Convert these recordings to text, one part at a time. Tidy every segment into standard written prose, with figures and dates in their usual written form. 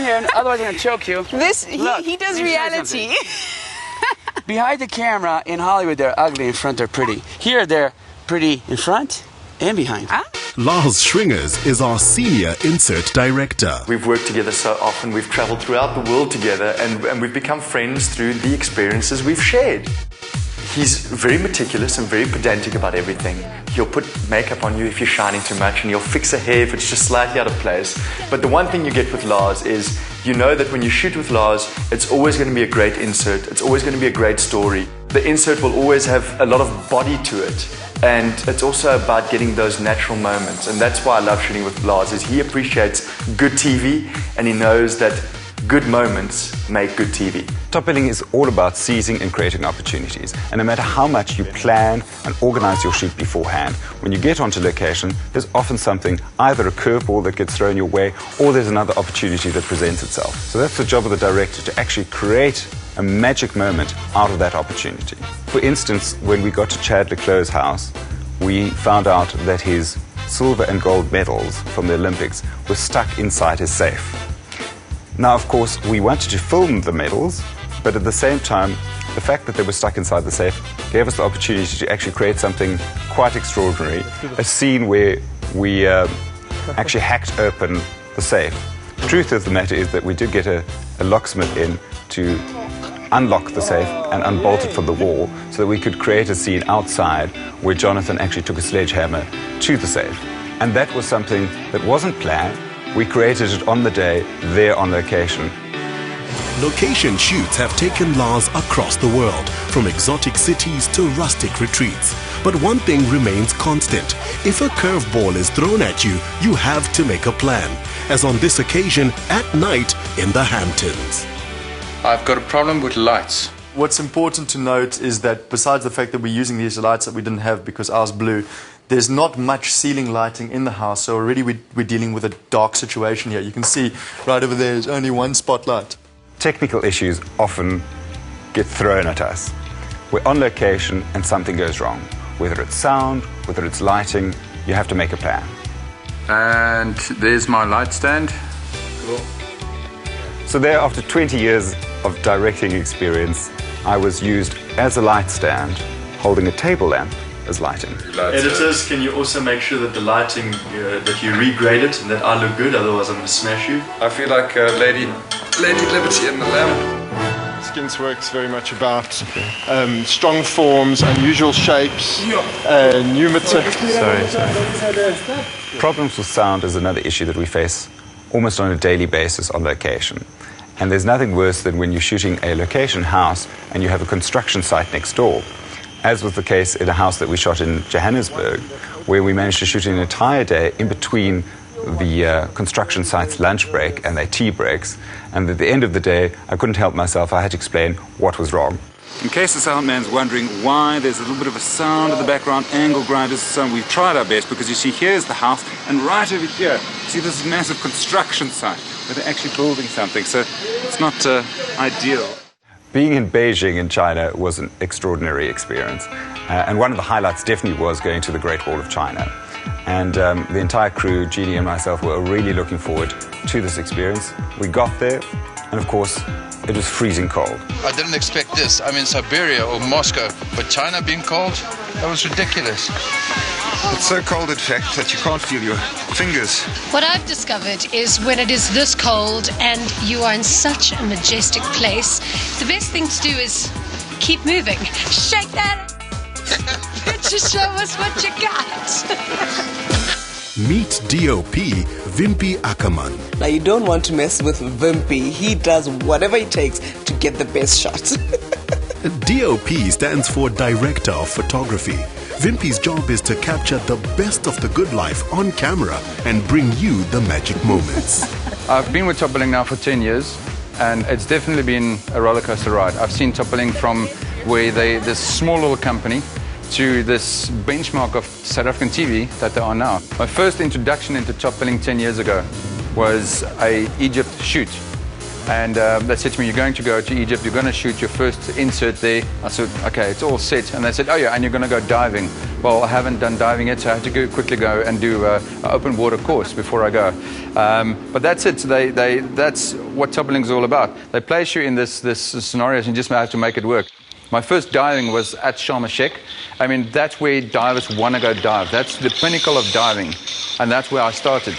Here, otherwise I'm going to choke you. Look, he does reality. Behind the camera in Hollywood, they're ugly. In front, they're pretty. Here, they're pretty in front and behind. Lars Schringers is our senior insert director. We've worked together so often, we've traveled throughout the world together, and we've become friends through the experiences we've shared. He's very meticulous and very pedantic about everything. He'll put makeup on you if you're shining too much, and he'll fix a hair if it's just slightly out of place. But the one thing you get with Lars is, you know that when you shoot with Lars, it's always going to be a great insert. It's always going to be a great story. The insert will always have a lot of body to it. And it's also about getting those natural moments. And that's why I love shooting with Lars, is he appreciates good TV, and he knows that good moments make good TV. Top billing is all about seizing and creating opportunities. And no matter how much you plan and organize your shoot beforehand, when you get onto location, there's often something, either a curveball that gets thrown your way, or there's another opportunity that presents itself. So that's the job of the director, to actually create a magic moment out of that opportunity. For instance, when we got to Chad le Clos' house, we found out that his silver and gold medals from the Olympics were stuck inside his safe. Now, of course, we wanted to film the medals, but at the same time, the fact that they were stuck inside the safe gave us the opportunity to actually create something quite extraordinary, a scene where we actually hacked open the safe. The truth of the matter is that we did get a locksmith in to unlock the safe and unbolt it from the wall so that we could create a scene outside where Jonathan actually took a sledgehammer to the safe. And that was something that wasn't planned. We created it on the day, there on location. Location shoots have taken Lars across the world, from exotic cities to rustic retreats. But one thing remains constant. If a curveball is thrown at you, you have to make a plan. As on this occasion, at night in the Hamptons. I've got a problem with lights. What's important to note is that besides the fact that we're using these lights that we didn't have because ours blew, there's not much ceiling lighting in the house, so already we're dealing with a dark situation here. You can see right over there is only one spotlight. Technical issues often get thrown at us. We're on location and something goes wrong. Whether it's sound, whether it's lighting, you have to make a plan. And there's my light stand. Cool. So there, after 20 years of directing experience, I was used as a light stand, holding a table lamp as lighting. Editors, can you also make sure that the lighting, that you regrade it and that I look good, otherwise I'm going to smash you? I feel like Lady Liberty in the lamp. Skins works very much about strong forms, unusual shapes, new material. Sorry. Problems with sound is another issue that we face almost on a daily basis on location. And there's nothing worse than when you're shooting a location house and you have a construction site next door, as was the case in a house that we shot in Johannesburg, where we managed to shoot an entire day in between the construction site's lunch break and their tea breaks. And at the end of the day, I couldn't help myself. I had to explain what was wrong. In case the sound man's wondering why there's a little bit of a sound in the background, angle grinders, so we've tried our best, because you see here's the house, and right over here, see this massive construction site where they're actually building something, so it's not ideal. Being in Beijing in China was an extraordinary experience, and one of the highlights definitely was going to the Great Wall of China. And the entire crew, Jeannie and myself, were really looking forward to this experience. We got there, and of course, it was freezing cold. I didn't expect this. I'm in Siberia or Moscow, but China being cold, that was ridiculous. It's so cold, in fact, that you can't feel your fingers. What I've discovered is when it is this cold and you are in such a majestic place, the best thing to do is keep moving. Shake that to show us what you got. Meet DOP Wimpy Ackerman. Now, you don't want to mess with Wimpy. He does whatever it takes to get the best shot. DOP stands for Director of Photography. Wimpy's job is to capture the best of the good life on camera and bring you the magic moments. I've been with Top Billing now for 10 years, and it's definitely been a roller coaster ride. I've seen Top Billing from where this small little company to this benchmark of South African TV that they are now. My first introduction into Top Billing 10 years ago was an Egypt shoot. And they said to me, you're going to go to Egypt, you're going to shoot your first insert there. I said, okay, it's all set. And they said, oh yeah, and you're going to go diving. Well, I haven't done diving yet, so I have to quickly go and do an open water course before I go. But that's it. That's what toppling is all about. They place you in this scenarios and you just have to make it work. My first diving was at Sharm el-Sheikh. I mean, that's where divers want to go dive. That's the pinnacle of diving. And that's where I started.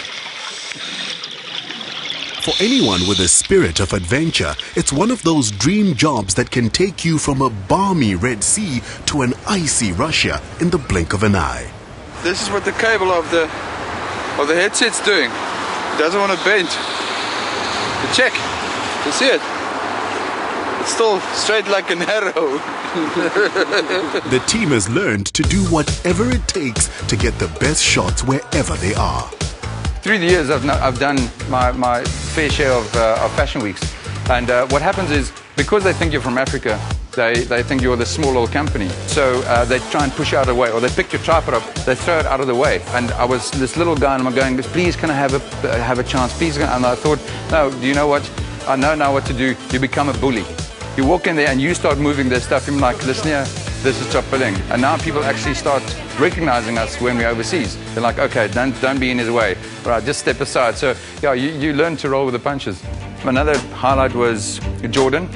For anyone with a spirit of adventure, it's one of those dream jobs that can take you from a balmy Red Sea to an icy Russia in the blink of an eye. This is what the cable of the headset's doing. It doesn't want to bend. But check. You see it? It's still straight like an arrow. The team has learned to do whatever it takes to get the best shots wherever they are. Through the years, I've done my fair share of fashion weeks. And what happens is, because they think you're from Africa, they think you're the small little company. So they try and push you out of the way, or they pick your tripod up, they throw it out of the way. And I was this little guy, and I'm going, please, can I have a chance? Please, and I thought, no, do you know what? I know now what to do. You become a bully. You walk in there and you start moving their stuff. You're like, listen here, this is toppling. And now people actually start recognizing us when we're overseas. They're like, okay, don't be in his way. All right, just step aside. So yeah, you learn to roll with the punches. Another highlight was Jordan.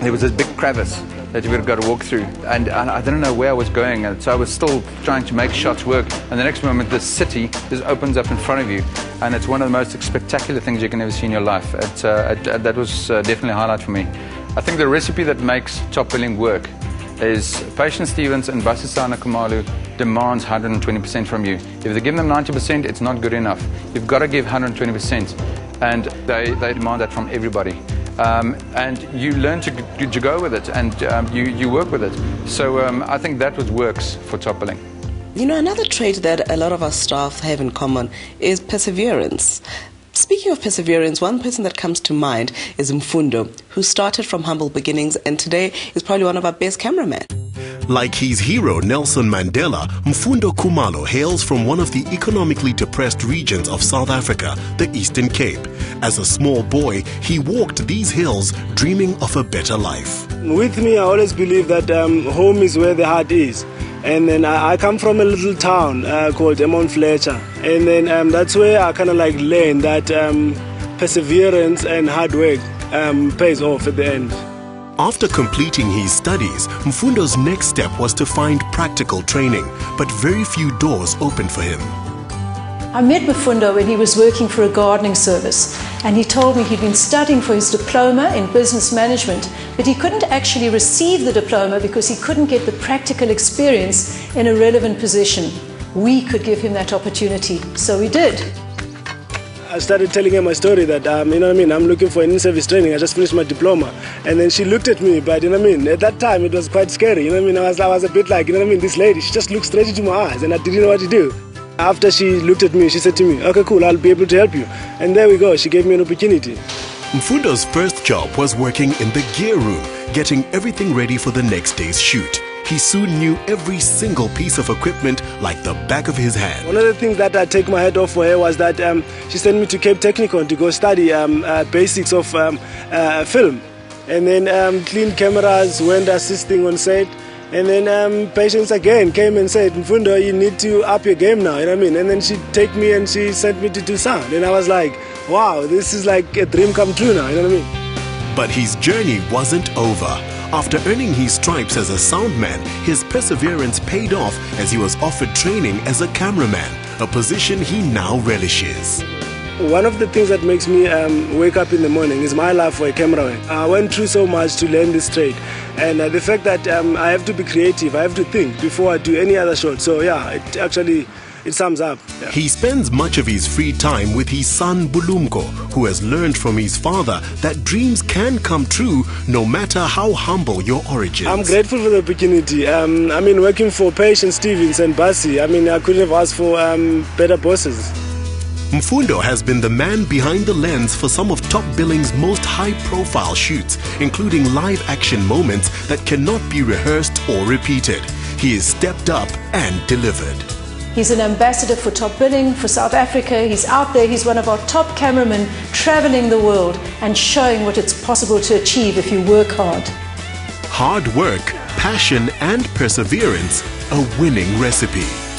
There was this big crevice that you got to walk through. And I didn't know where I was going. And so I was still trying to make shots work. And the next moment, the city just opens up in front of you. And it's one of the most spectacular things you can ever see in your life. That was definitely a highlight for me. I think the recipe that makes toppling work is Patience Stevens and Vasisana Kumalu demands 120% from you. If they give them 90%, it's not good enough. You've got to give 120%. And they demand that from everybody. And you learn to go with it, and you work with it. So I think that works for toppling. You know, another trait that a lot of our staff have in common is perseverance. Speaking of perseverance, one person that comes to mind is Mfundo, who started from humble beginnings and today is probably one of our best cameramen. Like his hero Nelson Mandela, Mfundo Khumalo hails from one of the economically depressed regions of South Africa, the Eastern Cape. As a small boy, he walked these hills dreaming of a better life. With me, I always believe that home is where the heart is. And then I come from a little town called Mount Fletcher. And then that's where I kind of like learned that perseverance and hard work pays off at the end. After completing his studies, Mfundo's next step was to find practical training, but very few doors opened for him. I met Mfundo when he was working for a gardening service, and he told me he'd been studying for his diploma in business management, but he couldn't actually receive the diploma because he couldn't get the practical experience in a relevant position. We could give him that opportunity, so we did. I started telling her my story that, you know what I mean, I'm looking for an in-service training. I just finished my diploma. And then she looked at me, but you know what I mean, at that time it was quite scary. You know what I mean, I was a bit like, you know what I mean, this lady, she just looked straight into my eyes and I didn't know what to do. After she looked at me, she said to me, okay, cool, I'll be able to help you. And there we go, she gave me an opportunity. Mfundo's first job was working in the gear room, getting everything ready for the next day's shoot. He soon knew every single piece of equipment like the back of his hand. One of the things that I take my head off for her was that she sent me to Cape Technicon to go study basics of film. And then clean cameras, went assisting on set. And then Patience again came and said, Mfundo, you need to up your game now, you know what I mean? And then she take me and she sent me to do sound. And I was like, wow, this is like a dream come true now, you know what I mean? But his journey wasn't over. After earning his stripes as a soundman, his perseverance paid off as he was offered training as a cameraman, a position he now relishes. One of the things that makes me wake up in the morning is my love for a cameraman. I went through so much to learn this trade, and the fact that I have to be creative, I have to think before I do any other shot. So yeah, it sums up. Yeah. He spends much of his free time with his son Bulumko, who has learned from his father that dreams can come true no matter how humble your origins. I'm grateful for the opportunity. I mean, working for Patience Stevens and Basi, I mean, I couldn't have asked for better bosses. Mfundo has been the man behind the lens for some of Top Billing's most high-profile shoots, including live-action moments that cannot be rehearsed or repeated. He has stepped up and delivered. He's an ambassador for Top Billing, for South Africa. He's out there, he's one of our top cameramen traveling the world and showing what it's possible to achieve if you work hard. Hard work, passion and perseverance, a winning recipe.